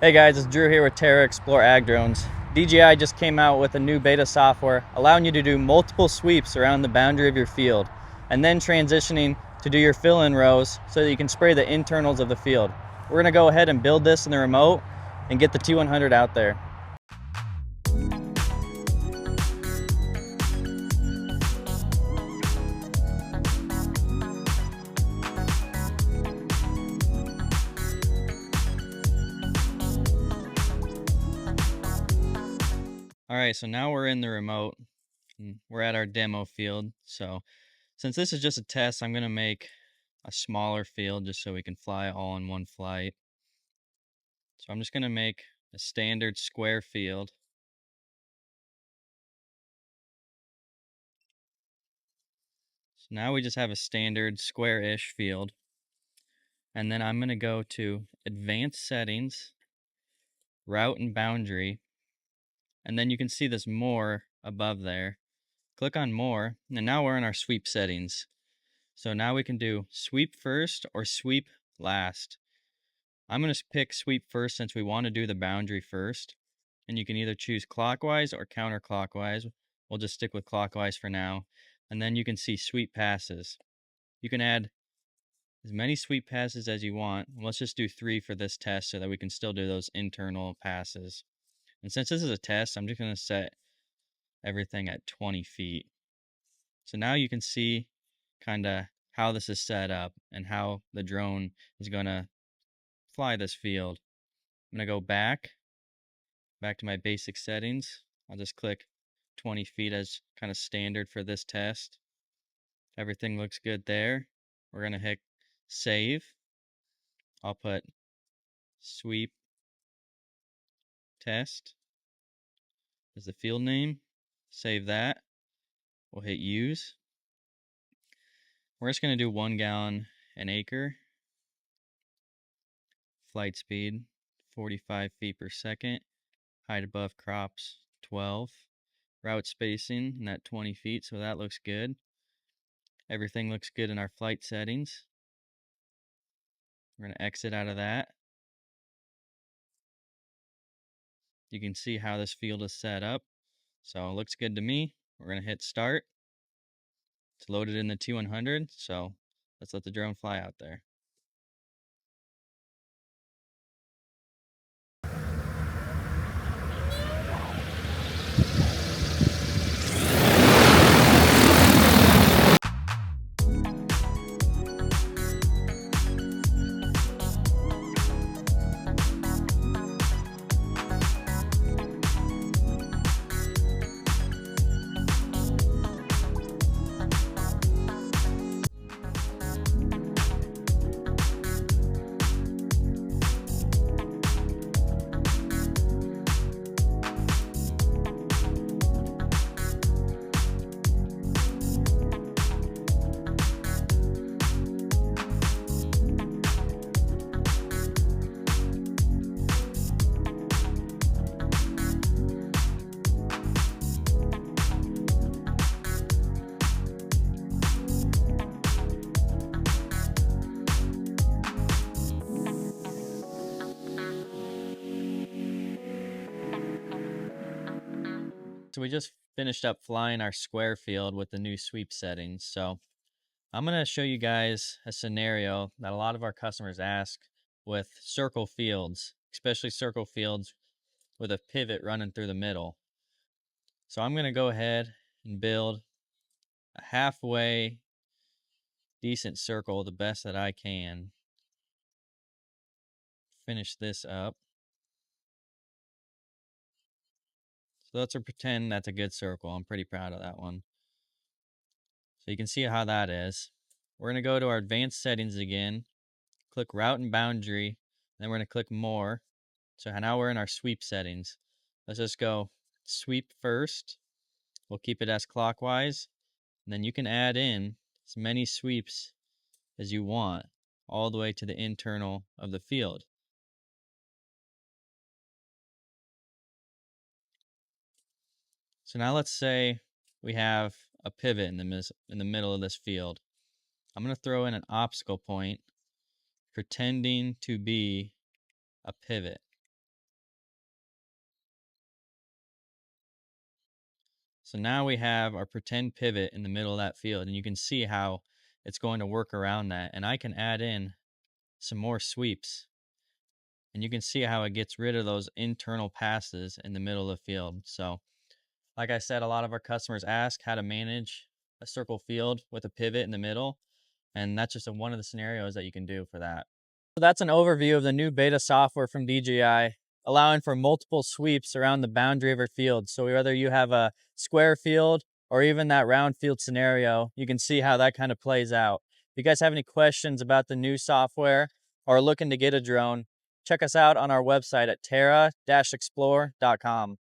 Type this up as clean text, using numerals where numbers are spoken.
Hey guys, it's Drew here with TerraXplore Ag Drones. DJI just came out with a new beta software allowing you to do multiple sweeps around the boundary of your field and then transitioning to do your fill-in rows so that you can spray the internals of the field. We're going to go ahead and build this in the remote and get the T100 out there. Alright, so now we're in the remote. We're at our demo field. So since this is just a test, I'm going to make a smaller field just so we can fly all in one flight. So I'm just going to make a standard square field. So now we just have a standard square-ish field. And then I'm going to go to Advanced Settings, Route and Boundary. And then you can see this More above there. Click on More, and now we're in our sweep settings. So now we can do sweep first or sweep last. I'm going to pick sweep first since we want to do the boundary first. And you can either choose clockwise or counterclockwise. We'll just stick with clockwise for now. And then you can see sweep passes. You can add as many sweep passes as you want. Let's just do 3 for this test so that we can still do those internal passes. And since this is a test, I'm just going to set everything at 20 feet. So now you can see kind of how this is set up and how the drone is going to fly this field. I'm going to go back to my basic settings. I'll just click 20 feet as kind of standard for this test. Everything looks good there. We're going to hit save. I'll put sweep test as the field name. Save that. We'll hit use. We're just going to do 1 gallon an acre. Flight speed 45 feet per second. Height above crops 12. Route spacing in that 20 feet, so that looks good. Everything looks good in our flight settings. We're going to exit out of that. You can see how this field is set up. So it looks good to me. We're going to hit start. It's loaded in the T100, so let's let the drone fly out there. So we just finished up flying our square field with the new sweep settings. So I'm going to show you guys a scenario that a lot of our customers ask with circle fields, especially circle fields with a pivot running through the middle. So I'm going to go ahead and build a halfway decent circle the best that I can. Finish this up. So let's pretend that's a good circle. I'm pretty proud of that one. So you can see how that is. We're going to go to our advanced settings again, click route and boundary, then we're going to click more. So now we're in our sweep settings. Let's just go sweep first. We'll keep it as clockwise. And then you can add in as many sweeps as you want all the way to the internal of the field. So now let's say we have a pivot in the middle of this field. I'm going to throw in an obstacle point pretending to be a pivot. So now we have our pretend pivot in the middle of that field, and you can see how it's going to work around that. And I can add in some more sweeps, and you can see how it gets rid of those internal passes in the middle of the field. So like I said, a lot of our customers ask how to manage a circle field with a pivot in the middle, and that's just one of the scenarios that you can do for that. So that's an overview of the new beta software from DJI, allowing for multiple sweeps around the boundary of your field. So whether you have a square field or even that round field scenario, you can see how that kind of plays out. If you guys have any questions about the new software or are looking to get a drone, check us out on our website at terra-explore.com.